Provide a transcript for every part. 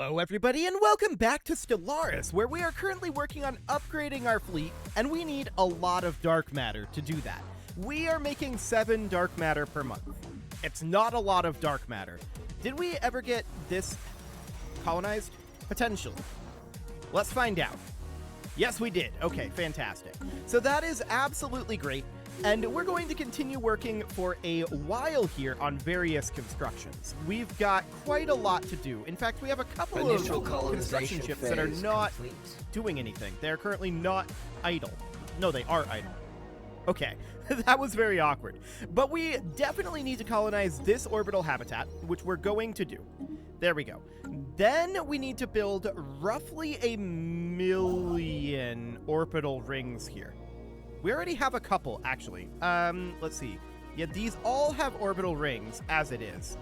Hello everybody and welcome back to Stellaris, where we are currently working on upgrading our fleet, and we need a lot of dark matter to do that. We are making 7 dark matter per month. It's not a lot of dark matter. Did we ever get this colonized? Potentially. Let's find out. Yes, we did. Okay, fantastic. So that is absolutely great. And we're going to continue working for a while here on various constructions. We've got quite a lot to do. In fact, we have a couple of construction ships that are not doing anything. They're currently not idle. No, they are idle. Okay, that was very awkward. But we definitely need to colonize this orbital habitat, which we're going to do. There we go. Then we need to build roughly 1,000,000 orbital rings here. We already have a couple, actually. Let's see. Yeah, these all have orbital rings, as it is.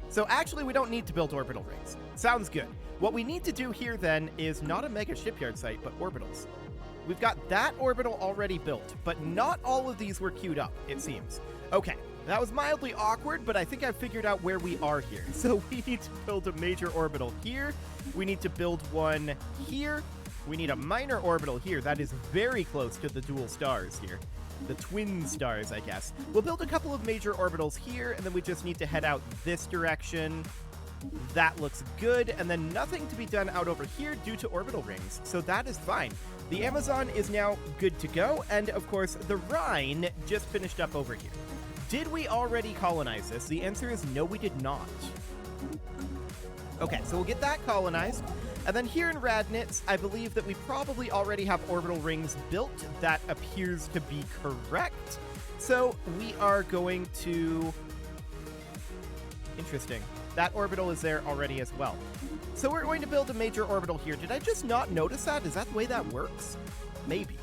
So actually, we don't need to build orbital rings. Sounds good. What we need to do here, then, is not a mega shipyard site, but orbitals. We've got that orbital already built, but not all of these were queued up, it seems. Okay, that was mildly awkward, but I think I've figured out where we are here. So we need to build a major orbital here. We need to build one here. We need a minor orbital here. That is very close to the dual stars here. The twin stars, I guess. We'll build a couple of major orbitals here, and then we just need to head out this direction. That looks good, and then nothing to be done out over here due to orbital rings, so that is fine. The Amazon is now good to go, and of course, the Rhine just finished up over here. Did we already colonize this? The answer is no, we did not. Okay, so we'll get that colonized. And then here in Radnitz, I believe that we probably already have orbital rings built. That appears to be correct. So we are going to... Interesting. That orbital is there already as well. So we're going to build a major orbital here. Did I just not notice that? Is that the way that works? Maybe.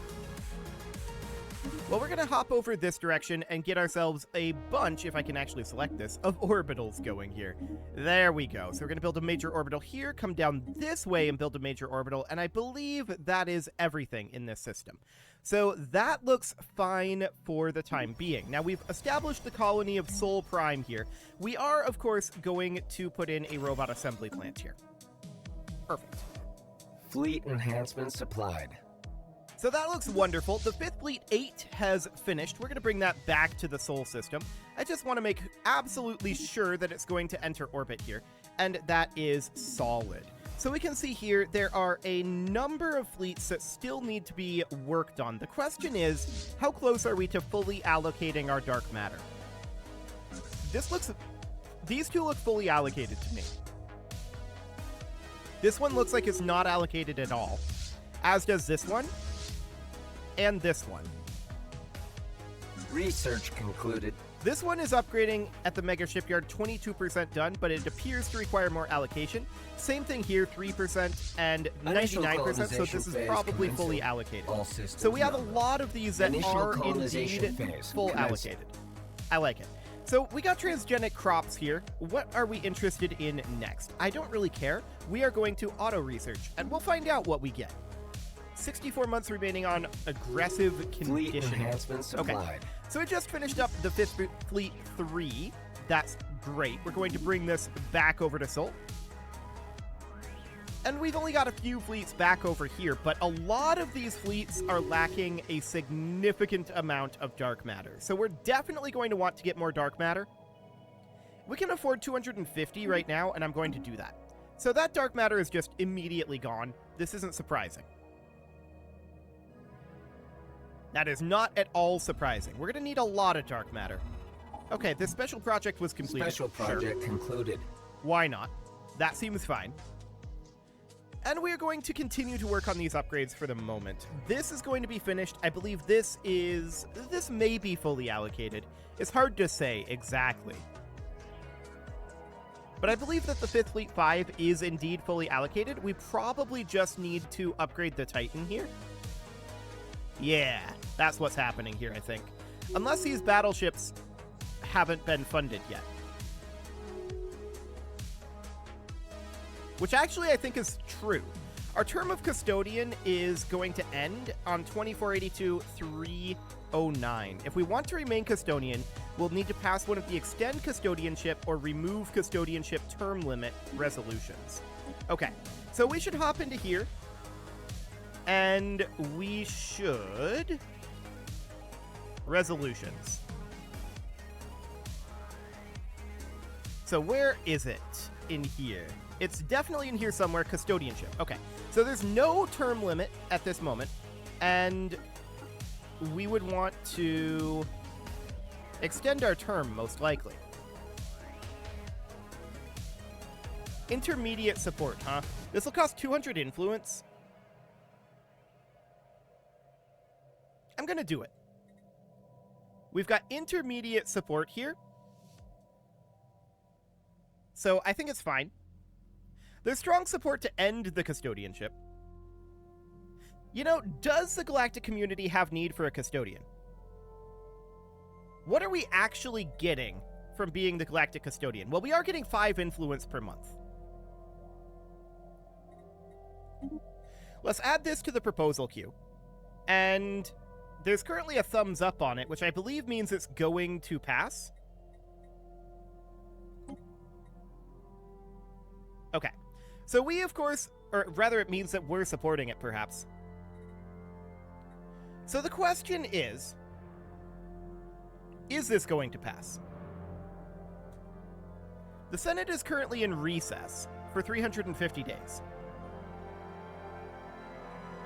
Well, we're going to hop over this direction and get ourselves a bunch, if I can actually select this, of orbitals going here. There we go. So we're going to build a major orbital here, come down this way and build a major orbital, and I believe that is everything in this system. So that looks fine for the time being. Now, we've established the colony of Sol Prime here. We are, of course, going to put in a robot assembly plant here. Perfect. Fleet enhancement supplied. So that looks wonderful. The 5th Fleet 8 has finished. We're going to bring that back to the Sol system. I just want to make absolutely sure that it's going to enter orbit here, and that is solid. So we can see here there are a number of fleets that still need to be worked on. The question is, how close are we to fully allocating our dark matter? These two look fully allocated to me. This one looks like it's not allocated at all, as does this one. And this one. Research concluded. This one is upgrading at the Mega Shipyard, 22% done, but it appears to require more allocation. Same thing here, 3% and 99%, so this is probably fully allocated. So we have a lot of these that are indeed full allocated. I like it. So we got transgenic crops here. What are we interested in next? I don't really care. We are going to auto-research, and we'll find out what we get. 64 months remaining on aggressive conditioning. Fleet enhancement supplied. Okay, so we just finished up the 5th Fleet 3. That's great. We're going to bring this back over to Sol. And we've only got a few fleets back over here, but a lot of these fleets are lacking a significant amount of dark matter. So we're definitely going to want to get more dark matter. We can afford 250 right now, and I'm going to do that. So that dark matter is just immediately gone. This isn't surprising. That is not at all surprising. We're going to need a lot of dark matter. Okay, this special project was completed. Special project concluded. Why not? That seems fine. And we are going to continue to work on these upgrades for the moment. This is going to be finished. I believe this may be fully allocated. It's hard to say exactly. But I believe that the 5th Fleet 5 is indeed fully allocated. We probably just need to upgrade the Titan here. Yeah, that's what's happening here, I think. Unless these battleships haven't been funded yet. Which actually I think is true. Our term of Custodian is going to end on 2482-309. If we want to remain Custodian, we'll need to pass one of the Extend Custodianship or Remove Custodianship term limit resolutions. Okay, so we should hop into here. And we should... Resolutions. So where is it in here? It's definitely in here somewhere, Custodianship. Okay, so there's no term limit at this moment, and we would want to extend our term, most likely. Intermediate support, huh? This will cost 200 influence. I'm gonna do it. We've got intermediate support here. So I think it's fine. There's strong support to end the custodianship. You know, does the galactic community have need for a custodian? What are we actually getting from being the galactic custodian? Well, we are getting 5 influence per month. Let's add this to the proposal queue. And there's currently a thumbs up on it, which I believe means it's going to pass. Okay. So we, of course, or rather it means that we're supporting it, perhaps. So the question is this going to pass? The Senate is currently in recess for 350 days.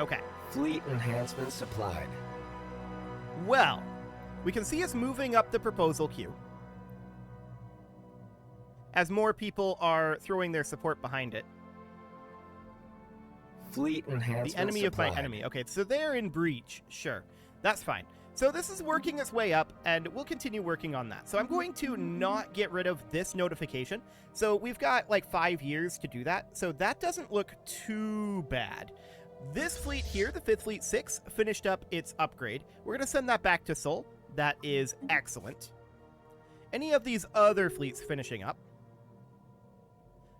Okay. Fleet enhancement supplied. Well, we can see us moving up the proposal queue as more people are throwing their support behind it. Fleet enhancement The enemy supplied. of my enemy. Okay, so they're in breach. Sure, that's fine. So this is working its way up, and we'll continue working on that. So I'm going to not get rid of this notification. So we've got like 5 years to do that. So that doesn't look too bad. This fleet here, the 5th Fleet 6, finished up its upgrade. We're going to send that back to Sol. That is excellent. Any of these other fleets finishing up?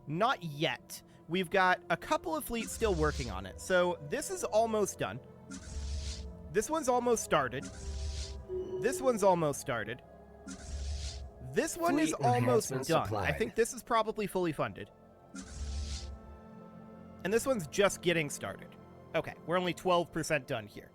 Not yet. We've got a couple of fleets still working on it. So this is almost done. This one's almost started. This one's almost started. This one Fleet is almost done. enhancement supplied. I think this is probably fully funded. And this one's just getting started. Okay, we're only 12% done here.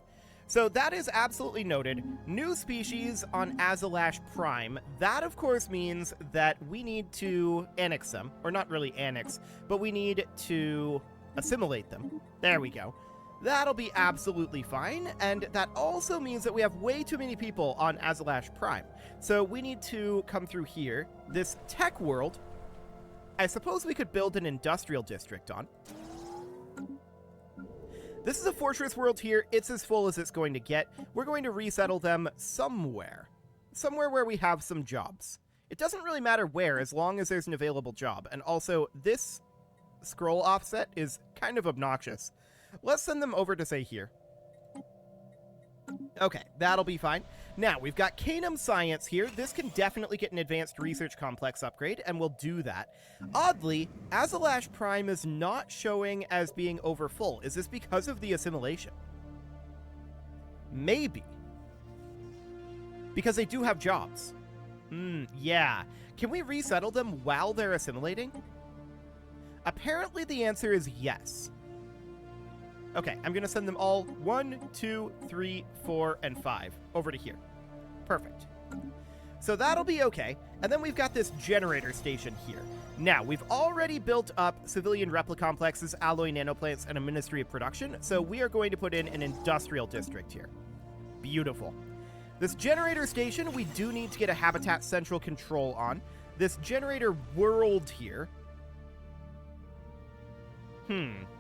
So that is absolutely noted. New species on Azalash Prime. That, of course, means that we need to annex them. Or not really annex, but we need to assimilate them. There we go. That'll be absolutely fine. And that also means that we have way too many people on Azalash Prime. So we need to come through here. This tech world, I suppose we could build an industrial district on. This is a fortress world here. It's as full as it's going to get. We're going to resettle them somewhere. Somewhere where we have some jobs. It doesn't really matter where, as long as there's an available job. And also, this scroll offset is kind of obnoxious. Let's send them over to, say, here. Okay, that'll be fine. Now, we've got Canum Science here. This can definitely get an advanced research complex upgrade, and we'll do that. Oddly, Azalash Prime is not showing as being over full. Is this because of the assimilation? Maybe. Because they do have jobs. Yeah. Can we resettle them while they're assimilating? Apparently the answer is yes. Okay, I'm going to send them all 1, 2, 3, 4, and 5 over to here. Perfect. So that'll be okay. And then we've got this generator station here. Now, we've already built up civilian replicomplexes, alloy nanoplants, and a Ministry of Production, so we are going to put in an industrial district here. Beautiful. This generator station, we do need to get a habitat central control on. This generator world here.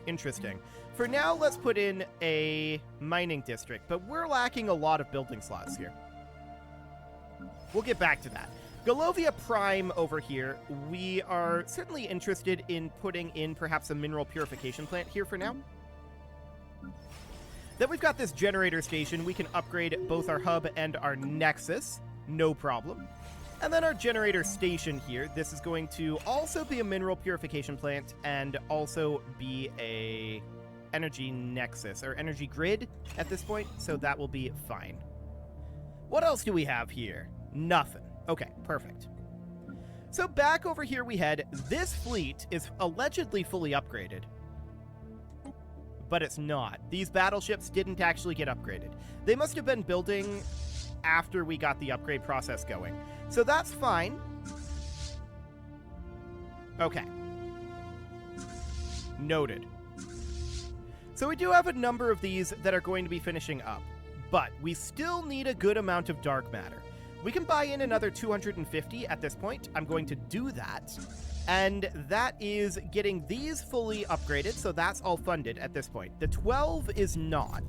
Interesting. For now, let's put in a mining district, but we're lacking a lot of building slots here. We'll get back to that. Galovia Prime over here, we are certainly interested in putting in perhaps a mineral purification plant here for now. Then we've got this generator station. We can upgrade both our hub and our nexus, no problem. And then our generator station here, this is going to also be a mineral purification plant and also be a energy nexus, or energy grid at this point, so that will be fine. What else do we have here? Nothing. Okay, perfect. So back over here we head. This fleet is allegedly fully upgraded. But it's not. These battleships didn't actually get upgraded. They must have been building after we got the upgrade process going. So that's fine. Okay. Noted. So we do have a number of these that are going to be finishing up, but we still need a good amount of dark matter. We can buy in another 250 at this point. I'm going to do that. And that is getting these fully upgraded, so that's all funded at this point. The 12 is not.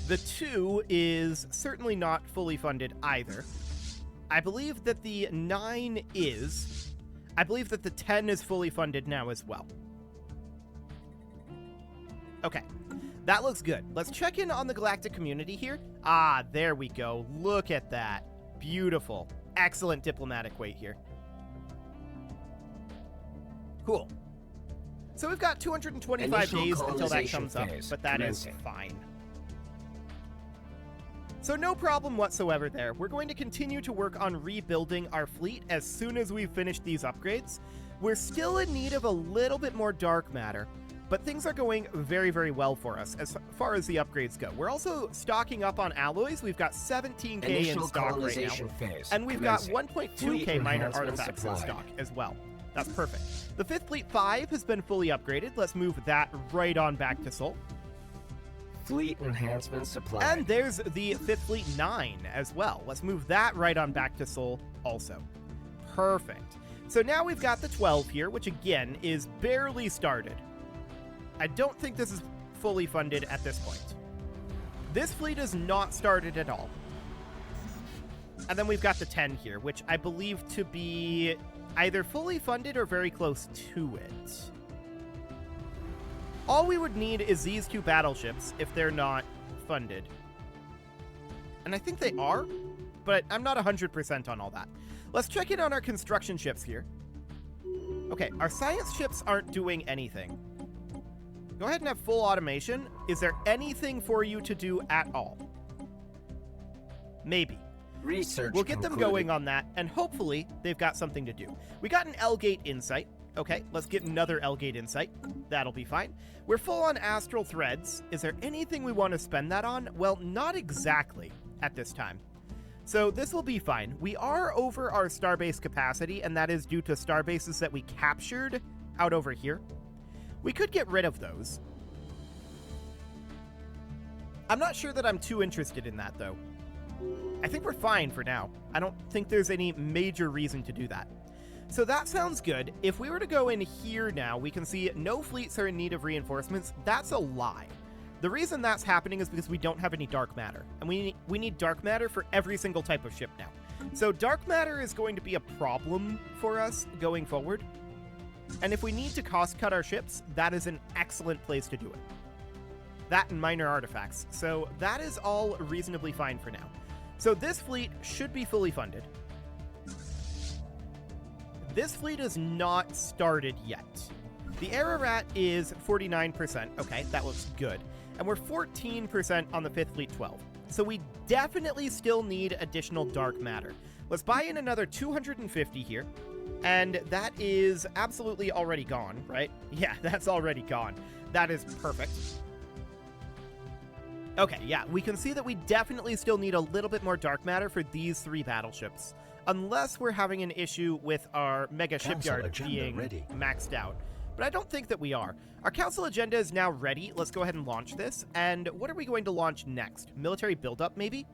The 2 is certainly not fully funded either. I believe that the 9 is. I believe that the 10 is fully funded now as well. Okay, that looks good. Let's check in on the galactic community here. Ah, there we go. Look at that. Beautiful. Excellent diplomatic weight here. Cool. So we've got 225 Initial days until that colonization comes up, phase but that is commencing. fine. So no problem whatsoever there. We're going to continue to work on rebuilding our fleet as soon as we finish these upgrades. We're still in need of a little bit more dark matter, but things are going very, very well for us as far as the upgrades go. We're also stocking up on alloys. We've got 17k in Initial stock right now, colonization phase and we've got commencing. 1.2k Fleet minor enhancement artifacts in supplied. stock as well. That's perfect. The 5th Fleet 5 has been fully upgraded. Let's move that right on back to Sol. Fleet enhancement supplied. And there's the 5th Fleet 9 as well. Let's move that right on back to Sol also. Perfect. So now we've got the 12 here, which again is barely started. I don't think this is fully funded at this point. This fleet is not started at all. And then we've got the 10 here, which I believe to be either fully funded or very close to it. All we would need is these 2 battleships if they're not funded. And I think they are, but I'm not 100% on all that. Let's check in on our construction ships here. Okay, our science ships aren't doing anything. Go ahead and have full automation. Is there anything for you to do at all? Maybe. Research We'll get them concluded. going on that, and hopefully they've got something to do. We got an L-Gate Insight. Okay, let's get another L-Gate Insight. That'll be fine. We're full on astral threads. Is there anything we want to spend that on? Well, not exactly at this time. So this will be fine. We are over our starbase capacity, and that is due to starbases that we captured out over here. We could get rid of those. I'm not sure that I'm too interested in that, though. I think we're fine for now. I don't think there's any major reason to do that. So that sounds good. If we were to go in here now, we can see no fleets are in need of reinforcements. That's a lie. The reason that's happening is because we don't have any dark matter, and we need dark matter for every single type of ship now. So dark matter is going to be a problem for us going forward. And if we need to cost cut our ships, that is an excellent place to do it. That and minor artifacts. So that is all reasonably fine for now. So this fleet should be fully funded. This fleet is not started yet. The Ararat is 49%. Okay, that looks good. And we're 14% on the 5th Fleet 12. So we definitely still need additional dark matter. Let's buy in another 250 here. And that is absolutely already gone, right? Yeah, that's already gone. That is perfect. Okay, yeah, we can see that we definitely still need a little bit more dark matter for these 3 battleships. Unless we're having an issue with our mega shipyard being maxed out. But I don't think that we are. Our council agenda is now ready. Let's go ahead and launch this. And what are we going to launch next? Military buildup, maybe?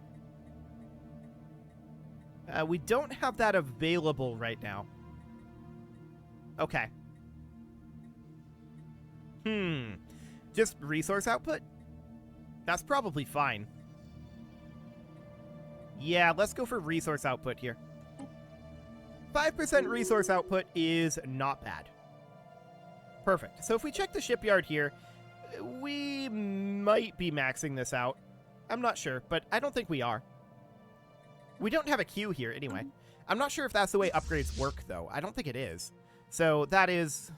We don't have that available right now. Okay. Just resource output? That's probably fine. Yeah, let's go for resource output here. 5% resource output is not bad. Perfect. So if we check the shipyard here, we might be maxing this out. I'm not sure, but I don't think we are. We don't have a queue here anyway. I'm not sure if that's the way upgrades work, though. I don't think it is. So that is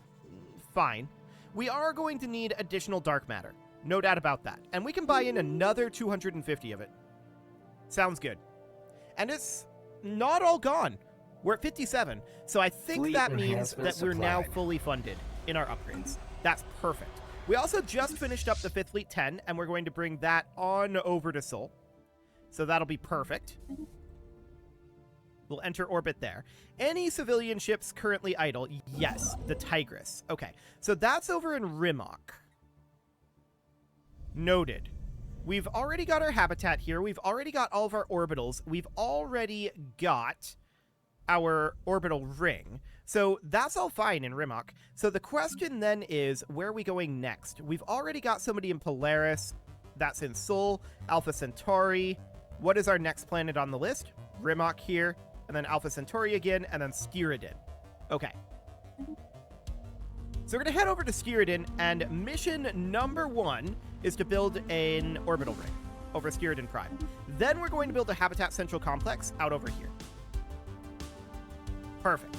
fine. We are going to need additional dark matter. No doubt about that. And we can buy in another 250 of it. Sounds good. And it's not all gone. We're at 57. So I think Fleet that means enhancement that we're now supplied. fully funded in our upgrades. That's perfect. We also just finished up the 5th Fleet 10, and we're going to bring that on over to Sol. So that'll be perfect. We'll enter orbit there. Any civilian ships currently idle? Yes, the Tigris. Okay, so that's over in Rimok. Noted. We've already got our habitat here. We've already got all of our orbitals. We've already got our orbital ring. So that's all fine in Rimok. So the question then is, where are we going next? We've already got somebody in Polaris. That's in Sol, Alpha Centauri. What is our next planet on the list? Rimok here, and then Alpha Centauri again, and then Skiridin. Okay. So we're going to head over to Skiridin, and mission number 1 is to build an orbital ring over Skiridin Prime. Then we're going to build a Habitat Central Complex out over here. Perfect.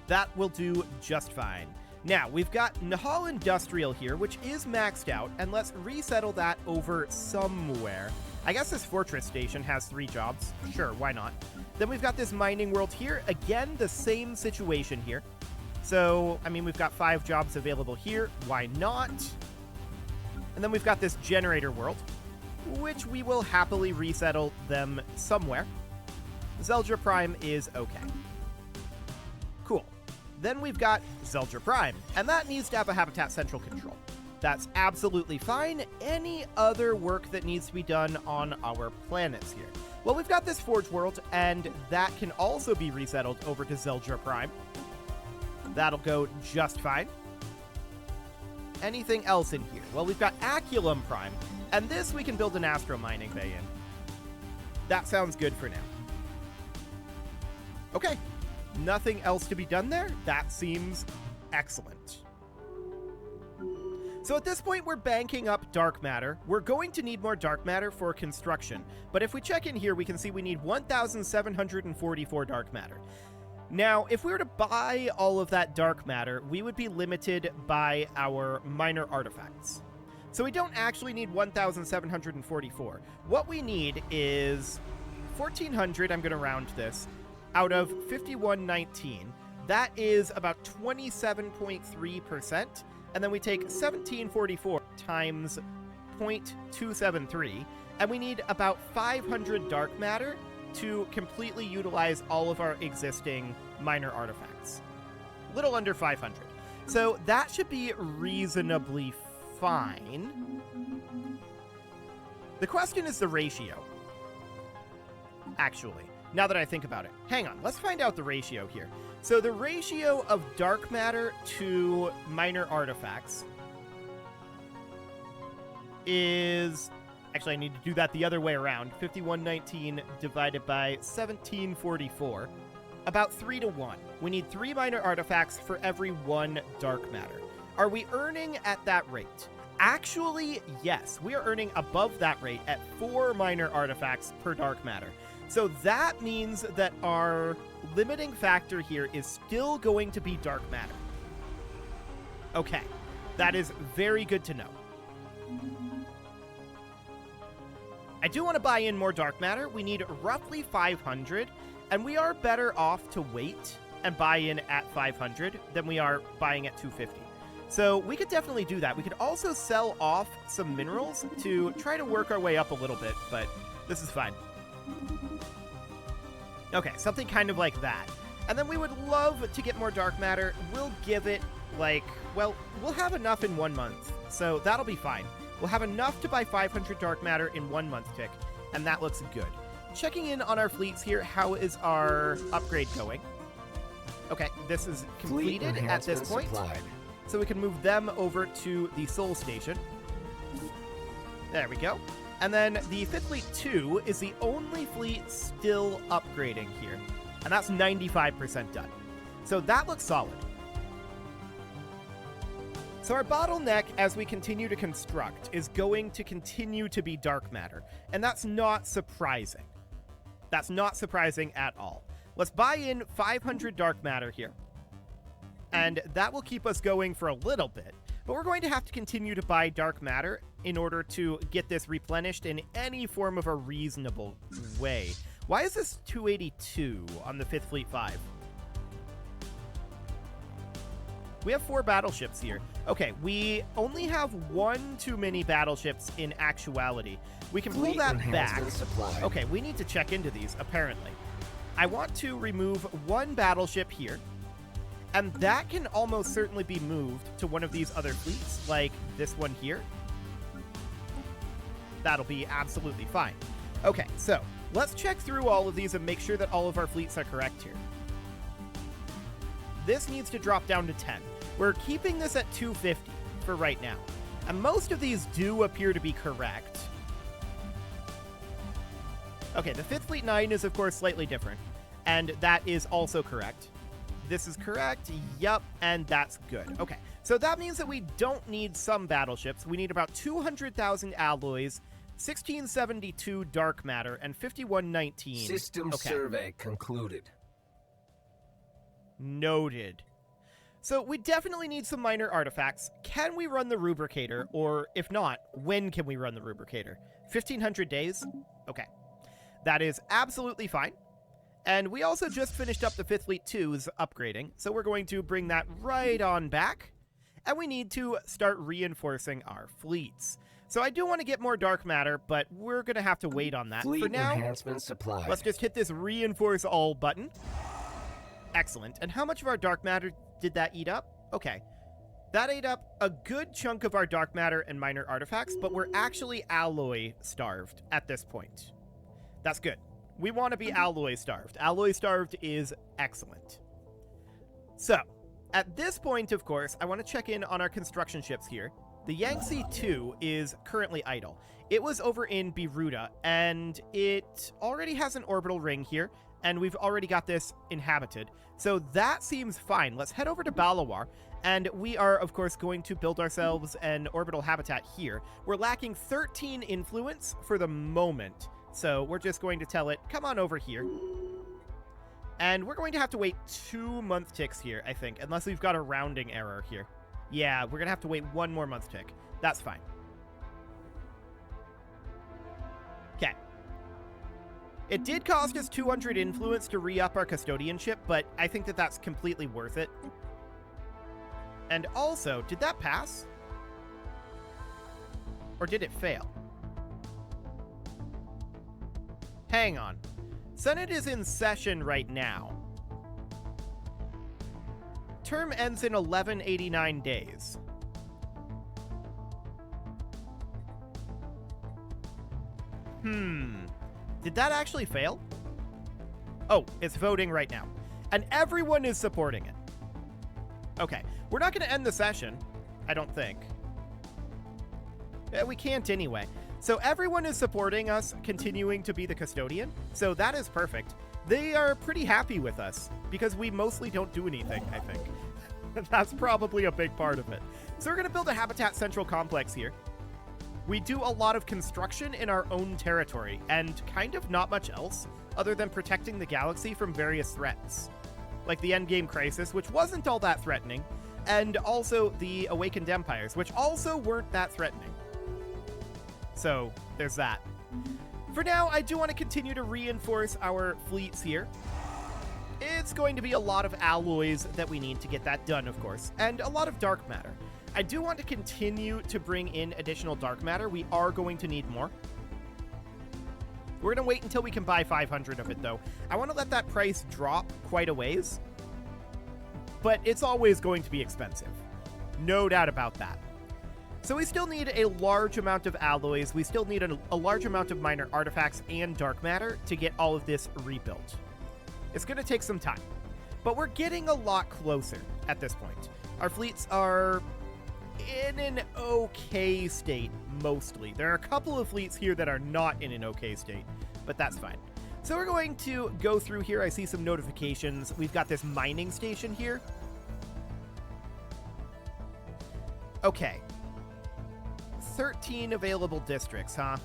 That will do just fine. Now, we've got Nahal Industrial here, which is maxed out, and let's resettle that over somewhere. I guess this fortress station has 3 jobs. Sure, why not? Then we've got this mining world here. Again, the same situation here. So, I mean, we've got 5 jobs available here. Why not? And then we've got this generator world, which we will happily resettle them somewhere. Zeldra Prime is okay. Cool. Then we've got Zeldra Prime, and that needs to have a Habitat Central control. That's absolutely fine. Any other work that needs to be done on our planets here? Well, we've got this Forge world, and that can also be resettled over to Zeldra Prime. That'll go just fine. Anything else in here? Well, we've got Aculum Prime, and this we can build an astro mining bay in. That sounds good for now. Okay. Nothing else to be done there? That seems excellent. So at this point, we're banking up dark matter. We're going to need more dark matter for construction. But if we check in here, we can see we need 1,744 dark matter. Now, if we were to buy all of that dark matter, we would be limited by our minor artifacts. So we don't actually need 1,744. What we need is 1,400, I'm going to round this, out of 5119. That is about 27.3%. And then we take 1744 times 0.273, and we need about 500 dark matter to completely utilize all of our existing minor artifacts. A little under 500. So that should be reasonably fine. The question is the ratio. Actually, now that I think about it. Hang on, let's find out the ratio here. So the ratio of dark matter to minor artifacts is... Actually, I need to do that the other way around. 5119 divided by 1744. About 3 to 1. We need 3 minor artifacts for every 1 dark matter. Are we earning at that rate? Actually, yes. We are earning above that rate at 4 minor artifacts per dark matter. So that means that our limiting factor here is still going to be dark matter. Okay. That is very good to know. I do want to buy in more dark matter. We need roughly 500, and we are better off to wait and buy in at 500 than we are buying at 250. So we could definitely do that. We could also sell off some minerals to try to work our way up a little bit, but this is fine. Okay, something kind of like that. And then we would love to get more dark matter. We'll give it, like, well, we'll have enough in 1 month, so that'll be fine. We'll have enough to buy 500 dark matter in 1 month tick, and that looks good. Checking in on our fleets here, how is our upgrade going? Okay, this is completed at this point. Supplied. So we can move them over to the Sol Station. There we go. And then the 5th Fleet 2 is the only fleet still upgrading here. And that's 95% done. So that looks solid. So our bottleneck as we continue to construct is going to continue to be dark matter. And that's not surprising. That's not surprising at all. Let's buy in 500 dark matter here. And that will keep us going for a little bit. But we're going to have to continue to buy dark matter in order to get this replenished in any form of a reasonable way. Why is this 282 on the 5th Fleet 5? We have 4 battleships here. Okay, we only have 1 too many battleships in actuality. We can pull that back. Okay, we need to check into these, apparently. I want to remove 1 battleship here, and that can almost certainly be moved to one of these other fleets, like this one here. That'll be absolutely fine. Okay, so let's check through all of these and make sure that all of our fleets are correct here. This needs to drop down to 10. We're keeping this at 250 for right now. And most of these do appear to be correct. Okay, the 5th Fleet 9 is, of course, slightly different. And that is also correct. This is correct. Yup, and that's good. Okay, so that means that we don't need some battleships. We need about 200,000 alloys, 1672 dark matter, and 5119. System survey concluded. Noted. So we definitely need some minor artifacts. Can we run the rubricator? Or if not, when can we run the rubricator? 1500 days? Okay. That is absolutely fine. And we also just finished up the 5th Fleet 2's upgrading, so we're going to bring that right on back. And we need to start reinforcing our fleets. So I do want to get more dark matter, but we're going to have to wait on that. Fleet for now, enhancement supplied. Let's just hit this reinforce all button. Excellent. And how much of our dark matter did that eat up? Okay. That ate up a good chunk of our dark matter and minor artifacts, but we're actually alloy starved at this point. That's good. We want to be alloy starved. Alloy starved is excellent. So, at this point, of course, I want to check in on our construction ships here. The Yangtze 2 is currently idle. It was over in Biruta, and it already has an orbital ring here, and we've already got this inhabited. So that seems fine. Let's head over to Balawar, and we are, of course, going to build ourselves an orbital habitat here. We're lacking 13 influence for the moment, so we're just going to tell it, come on over here. And we're going to have to wait 2 month ticks here, I think, unless we've got a rounding error here. Yeah, we're going to have to wait 1 more month tick. That's fine. Okay. It did cost us 200 influence to re-up our Custodianship, but I think that that's completely worth it. And also, did that pass? Or did it fail? Hang on. Senate is in session right now. Term ends in 1189 days. Did that actually fail? Oh, it's voting right now. And everyone is supporting it. Okay, we're not going to end the session, I don't think. We can't anyway. So everyone is supporting us continuing to be the custodian, so that is perfect. They are pretty happy with us, because we mostly don't do anything, I think. That's probably a big part of it. So we're going to build a habitat central complex here. We do a lot of construction in our own territory, and kind of not much else, other than protecting the galaxy from various threats. Like the Endgame Crisis, which wasn't all that threatening, and also the Awakened Empires, which also weren't that threatening. So, there's that. For now, I do want to continue to reinforce our fleets here. It's going to be a lot of alloys that we need to get that done, of course, and a lot of dark matter. I do want to continue to bring in additional dark matter. We are going to need more. We're going to wait until we can buy 500 of it, though. I want to let that price drop quite a ways, but it's always going to be expensive. No doubt about that. So we still need a large amount of alloys. We still need a large amount of minor artifacts and dark matter to get all of this rebuilt. It's going to take some time, but we're getting a lot closer at this point. Our fleets are in an okay state, mostly. There are a couple of fleets here that are not in an okay state, but that's fine. So we're going to go through here. I see some notifications. We've got this mining station here. Okay. 13 available districts, huh?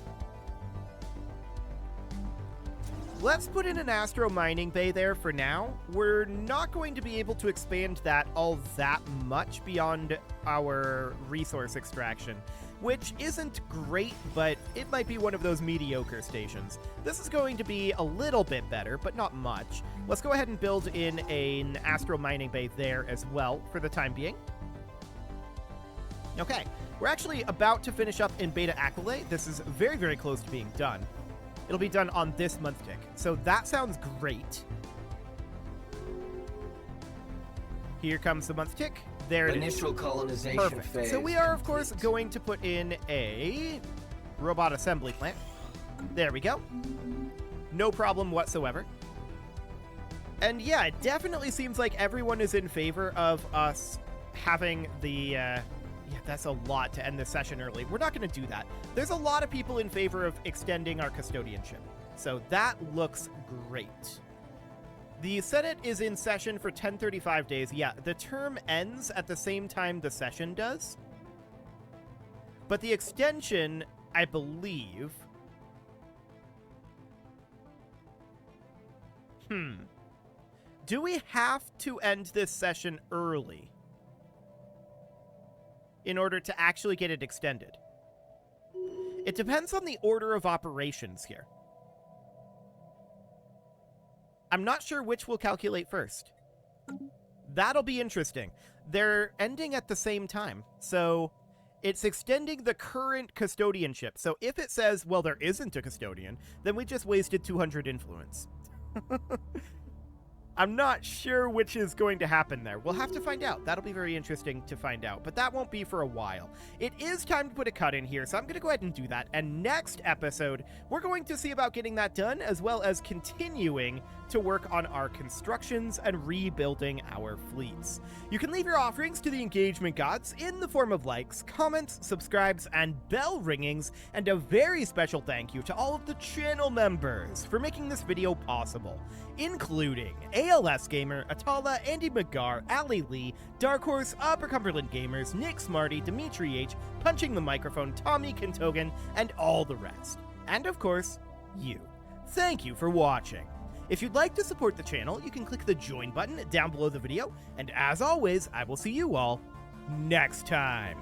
Let's put in an astro mining bay there for now. We're not going to be able to expand that all that much beyond our resource extraction. which isn't great, but it might be one of those mediocre stations. This is going to be a little bit better, but not much. Let's go ahead and build in an astral mining bay there as well for the time being. Okay, we're actually about to finish up in Beta Aquila. This is very, very close to being done. It'll be done on this month tick, so that sounds great. Here comes the month tick. There it is. Initial colonization Perfect. phase. So we are, of course, going to put in a robot assembly plant. There we go. No problem whatsoever. And yeah, it definitely seems like everyone is in favor of us having the... yeah, that's a lot to end this session early. We're not going to do that. There's a lot of people in favor of extending our custodianship. So that looks great. The Senate is in session for 1035 days. Yeah, the term ends at the same time the session does. But the extension, I believe... Do we have to end this session early in order to actually get it extended? It depends on the order of operations here. I'm not sure which will calculate first. That'll be interesting. They're ending at the same time, so it's extending the current custodianship. So if it says, well, there isn't a custodian, then we just wasted 200 influence. I'm not sure which is going to happen there. We'll have to find out. That'll be very interesting to find out, but that won't be for a while. It is time to put a cut in here, so I'm going to go ahead and do that. And next episode, we're going to see about getting that done, as well as continuing to work on our constructions and rebuilding our fleets. You can leave your offerings to the engagement gods in the form of likes, comments, subscribes, and bell ringings, and a very special thank you to all of the channel members for making this video possible, including ALS Gamer, Atala, Andy McGar, Ali Lee, Dark Horse, Upper Cumberland Gamers, Nick Smarty, Dimitri H, Punching the Microphone, Tommy Kintogan, and all the rest. And of course, you. Thank you for watching. If you'd like to support the channel, you can click the join button down below the video, and as always, I will see you all next time.